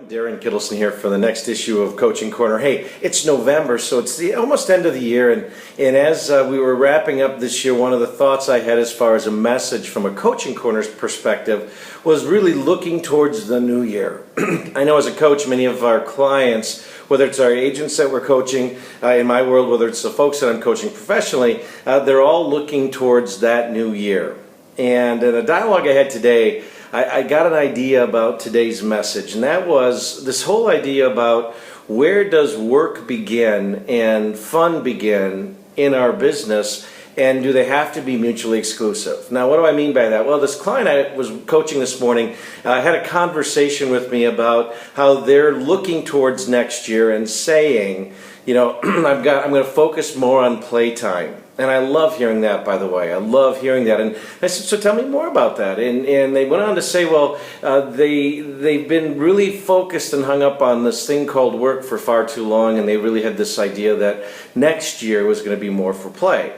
Darren Kittleson here for the next issue of Coaching Corner. Hey, it's November, so it's the almost end of the year, and as we were wrapping up this year, one of the thoughts I had as far as a message from a Coaching Corner's perspective was really looking towards the new year. I know as a coach, many of our clients, whether it's our agents that we're coaching, in my world, whether it's the folks that I'm coaching professionally, they're all looking towards that new year. And in a dialogue I had today, I got an idea about today's message, and that was this whole idea about where does work begin and fun begin in our business, and do they have to be mutually exclusive? Now, what do I mean by that? Well, this client I was coaching this morning had a conversation with me about how they're looking towards next year and saying, you know, I'm going to focus more on playtime. And I love hearing that, by the way. I love hearing that. And I said, so tell me more about that. And they went on to say, well, they've been really focused and hung up on this thing called work for far too long, and they really had this idea that next year was going to be more for play.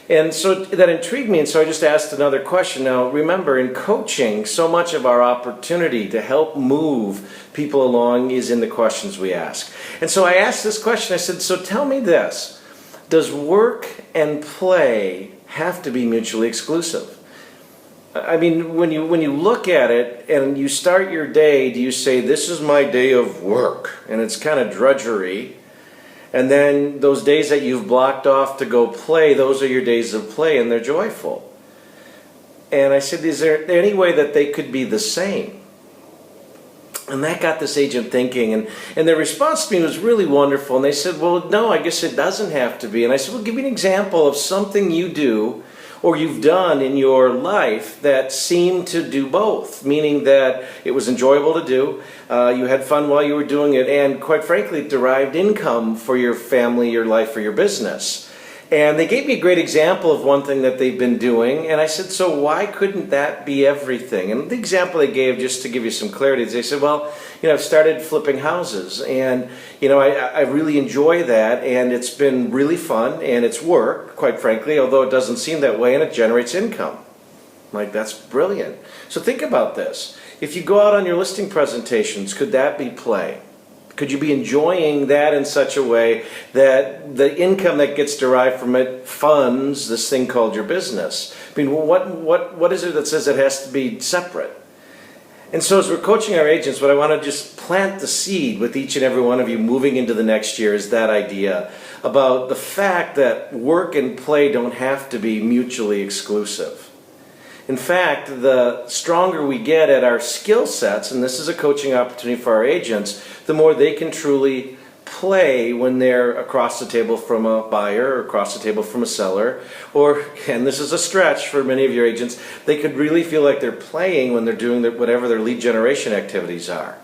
And so that intrigued me, and so I just asked another question. Now, remember, in coaching, so much of our opportunity to help move people along is in the questions we ask. And so I asked this question. I said, so tell me this. Does work and play have to be mutually exclusive? I mean, when you look at it and you start your day, do you say, this is my day of work, and it's kind of drudgery, and then those days that you've blocked off to go play, those are your days of play, and they're joyful? And I said, is there any way that they could be the same? And that got this agent thinking, and their response to me was really wonderful. And they said, well, no, I guess it doesn't have to be. And I said, well, give me an example of something you do or you've done in your life that seemed to do both, meaning that it was enjoyable to do, you had fun while you were doing it, and quite frankly, it derived income for your family, your life, or your business. And they gave me a great example of one thing that they've been doing, and I said, so why couldn't that be everything? And the example they gave, just to give you some clarity, is they said, well, you know, I've started flipping houses, and, you know, I really enjoy that, and it's been really fun, and it's work, quite frankly, although it doesn't seem that way, and it generates income. I'm like, that's brilliant. So think about this. If you go out on your listing presentations, could that be play? Could you be enjoying that in such a way that the income that gets derived from it funds this thing called your business? I mean, what is it that says it has to be separate? And so as we're coaching our agents, what I want to just plant the seed with each and every one of you moving into the next year is that idea about the fact that work and play don't have to be mutually exclusive. In fact, the stronger we get at our skill sets, and this is a coaching opportunity for our agents, the more they can truly play when they're across the table from a buyer or across the table from a seller, or, and this is a stretch for many of your agents, they could really feel like they're playing when they're doing whatever their lead generation activities are.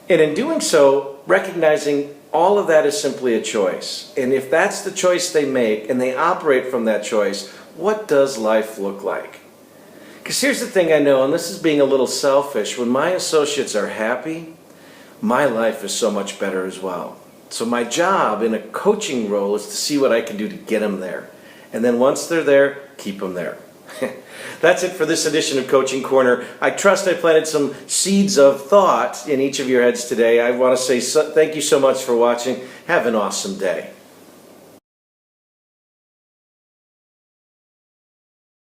And in doing so, recognizing all of that is simply a choice. And if that's the choice they make and they operate from that choice, what does life look like? Because here's the thing I know, and this is being a little selfish, when my associates are happy, my life is so much better as well. So my job in a coaching role is to see what I can do to get them there. And then once they're there, keep them there. That's it for this edition of Coaching Corner. I trust I planted some seeds of thought in each of your heads today. I want to say thank you so much for watching. Have an awesome day.